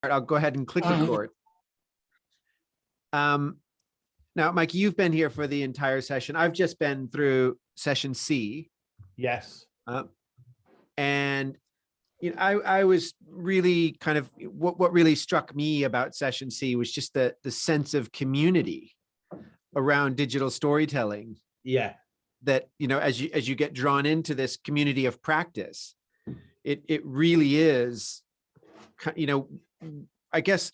I'll go ahead and click record. Now, Mike, you've been here for the entire session. I've just been through session C. Yes. And you know, I was really kind of what really struck me about session C was just the sense of community around digital storytelling. Yeah. That, you know, as you get drawn into this community of practice, it really is, you know, I guess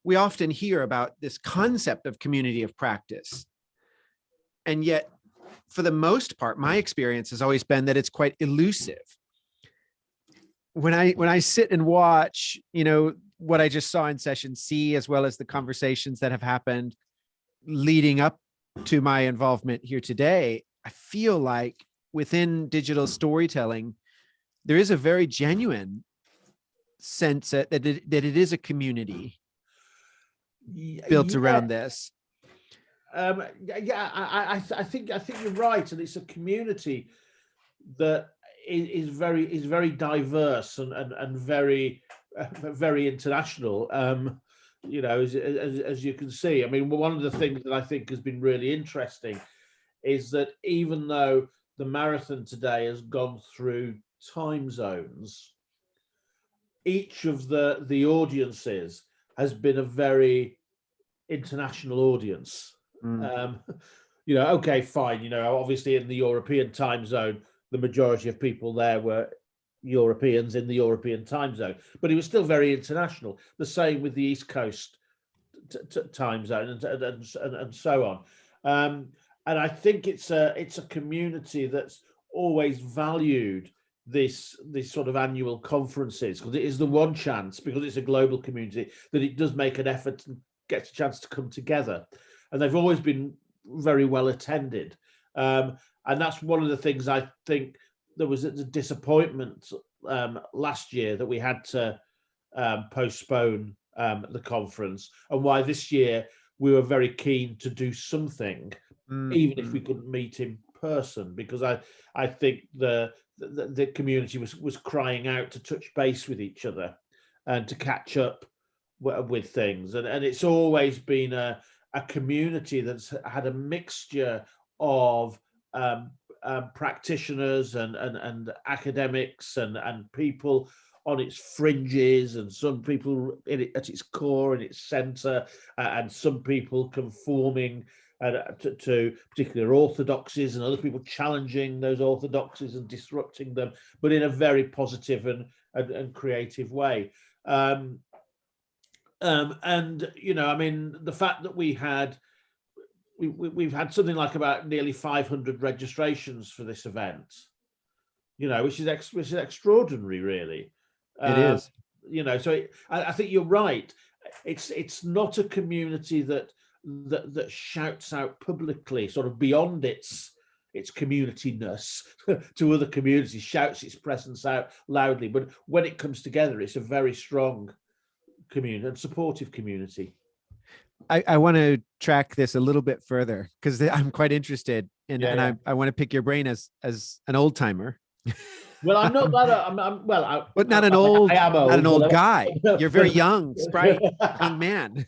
we often hear about this concept of community of practice. And yet, for the most part, my experience has always been that it's quite elusive. When I sit and watch, you know, what I just saw in session C, as well as the conversations that have happened leading up to my involvement here today, I feel like within digital storytelling, there is a very genuine sense that it is a community built around this. I think you're right, and it's a community that is very diverse and very international. You know, as you can see, I mean, one of the things that I think has been really interesting is that even though the marathon today has gone through time zones, each of the audiences has been a very international audience. You know, okay, fine, you know, obviously in the European time zone, the majority of people there were Europeans in the European time zone, but it was still very international. The same with the East Coast time zone and so on. And I think it's a community that's always valued this sort of annual conferences, because it is the one chance, because it's a global community, that it does make an effort and gets a chance to come together. And they've always been very well attended. And that's one of the things I think there was a disappointment last year that we had to postpone the conference, and why this year we were very keen to do something, even if we couldn't meet in person, because I think the community was crying out to touch base with each other and to catch up with things. And it's always been a community that's had a mixture of practitioners and academics and people on its fringes, and some people at its core and its center, and some people conforming to particular orthodoxies, and other people challenging those orthodoxies and disrupting them, but in a very positive and creative way. And you know, I mean, the fact that we've had something like about nearly 500 registrations for this event, you know, which is extraordinary, really. It is. You know, so I think you're right. It's not a community that shouts out publicly, sort of beyond its community-ness to other communities, shouts its presence out loudly. But when it comes together, it's a very strong community and supportive community. I want to track this a little bit further, because I'm quite interested in, I want to pick your brain as an old timer. Well, I'm not that. But not an old guy. You're very young, sprite, young man.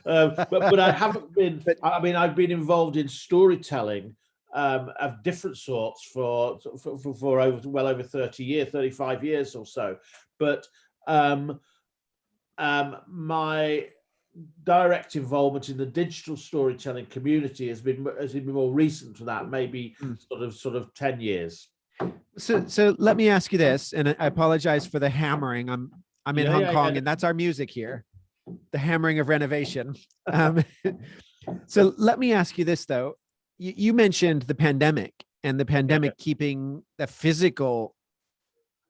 But I haven't been. I mean, I've been involved in storytelling of different sorts for over 30 years, 35 years or so. But my direct involvement in the digital storytelling community has been more recent to that, maybe sort of 10 years. So let me ask you this, and I apologize for the hammering. I'm in Hong Kong, and that's our music here, the hammering of renovation. So let me ask you this, though. You mentioned the pandemic, and the pandemic keeping the physical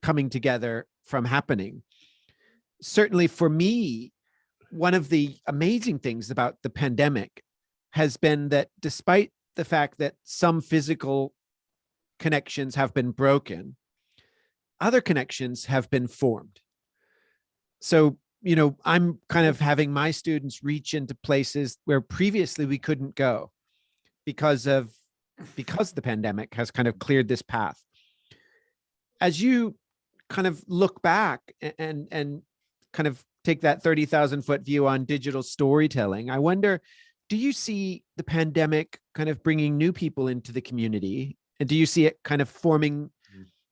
coming together from happening. Certainly for me, one of the amazing things about the pandemic has been that despite the fact that some physical connections have been broken, other connections have been formed. So, you know, I'm kind of having my students reach into places where previously we couldn't go because the pandemic has kind of cleared this path. As you kind of look back and kind of take that 30,000-foot view on digital storytelling, I wonder, do you see the pandemic kind of bringing new people into the community? And do you see it kind of forming,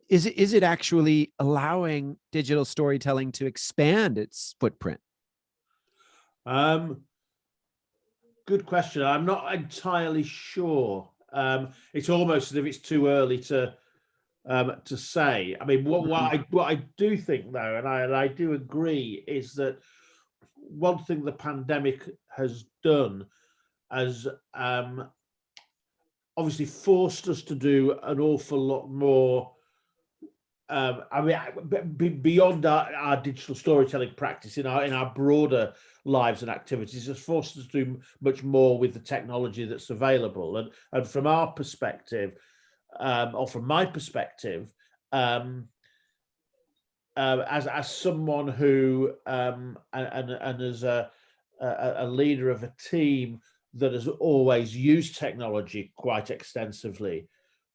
is it actually allowing digital storytelling to expand its footprint? Good question. I'm not entirely sure. It's almost as if it's too early to say. I mean, what I do think though, and I do agree, is that one thing the pandemic has done has obviously forced us to do an awful lot more. I mean, beyond our digital storytelling practice, in our broader lives and activities, has forced us to do much more with the technology that's available. And from our perspective, or from my perspective, as someone who and as a leader of a team that has always used technology quite extensively,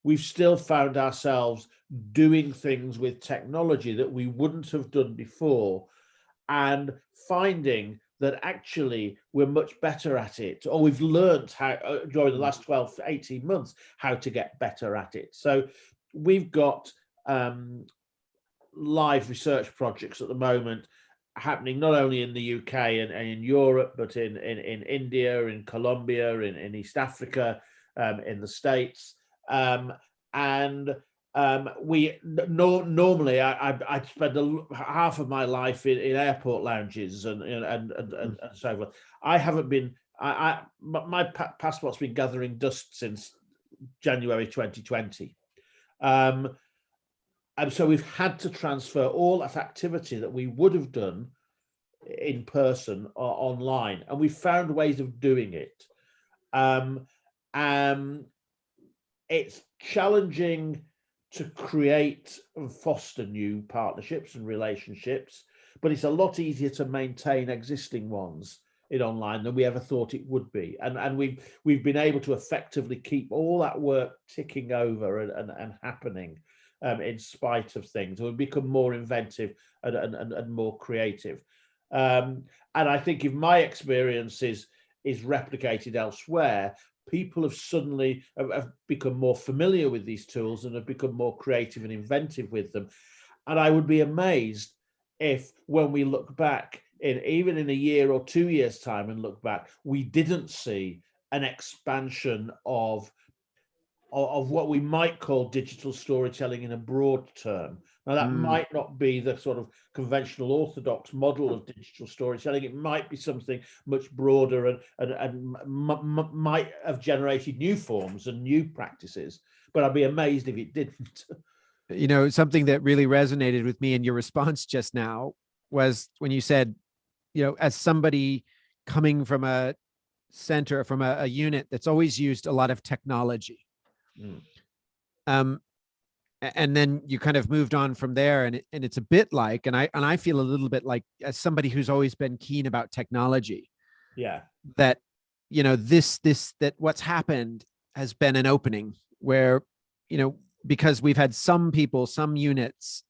we've still found ourselves doing things with technology that we wouldn't have done before, and finding that actually we're much better at it, or we've learned how during the last 12 to 18 months how to get better at it. So we've got live research projects at the moment happening not only in the UK and in Europe, but in India, in Colombia, in East Africa, in the States. Normally I'd spend half of my life in airport lounges and so forth. I haven't been. My passport's been gathering dust since January 2020, and so we've had to transfer all that activity that we would have done in person or online, and we've found ways of doing it. It's challenging to create and foster new partnerships and relationships, but it's a lot easier to maintain existing ones in online than we ever thought it would be. And we've been able to effectively keep all that work ticking over and happening in spite of things. We've become more inventive and more creative. And I think if my experience is replicated elsewhere, people have suddenly have become more familiar with these tools and have become more creative and inventive with them. And I would be amazed if, when we look back even in a year or 2 years' time and look back, we didn't see an expansion of what we might call digital storytelling in a broad term. Now, that might not be the sort of conventional orthodox model of digital storytelling. It might be something much broader and might have generated new forms and new practices, but I'd be amazed if it didn't. You know, something that really resonated with me in your response just now was when you said, you know, as somebody coming from a center, from a unit that's always used a lot of technology, and then you kind of moved on from there, and it's a bit like, and I feel a little bit like, as somebody who's always been keen about technology, that, you know, that what's happened has been an opening where, you know, because we've had some people, some units,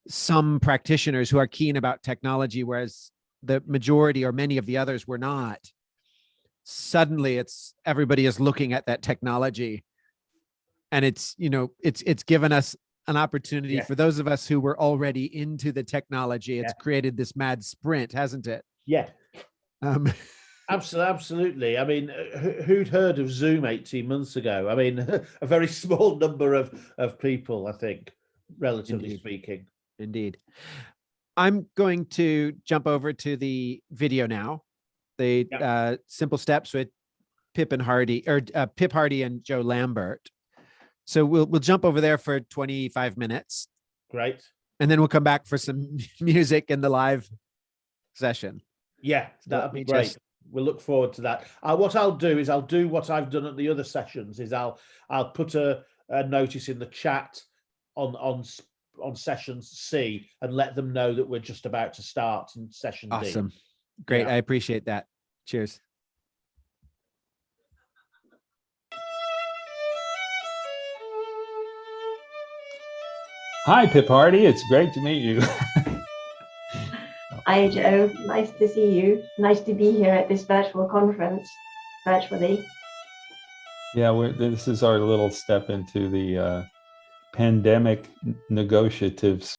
some practitioners who are keen about technology, whereas the majority or many of the others were not. Suddenly everybody is looking at that technology, and it's, you know, it's given us an opportunity for those of us who were already into the technology. It's created this mad sprint, hasn't it? Yeah. Absolutely. I mean, who'd heard of Zoom 18 months ago? I mean, a very small number of people, I think, relatively speaking. Indeed. I'm going to jump over to the video now. The simple steps with Pip Hardy and Joe Lambert. So we'll jump over there for 25 minutes. Great. And then we'll come back for some music in the live session. Yeah, that'd be great. We'll look forward to that. What I'll do is I'll do what I've done at the other sessions. Is I'll put a notice in the chat on sessions C and let them know that we're just about to start in session D. Awesome. Great. Yeah. I appreciate that. Cheers. Hi, Pip Hardy. It's great to meet you. Hi, Joe. Nice to see you. Nice to be here at this virtual conference, virtually. Yeah, this is our little step into the pandemic negotiatives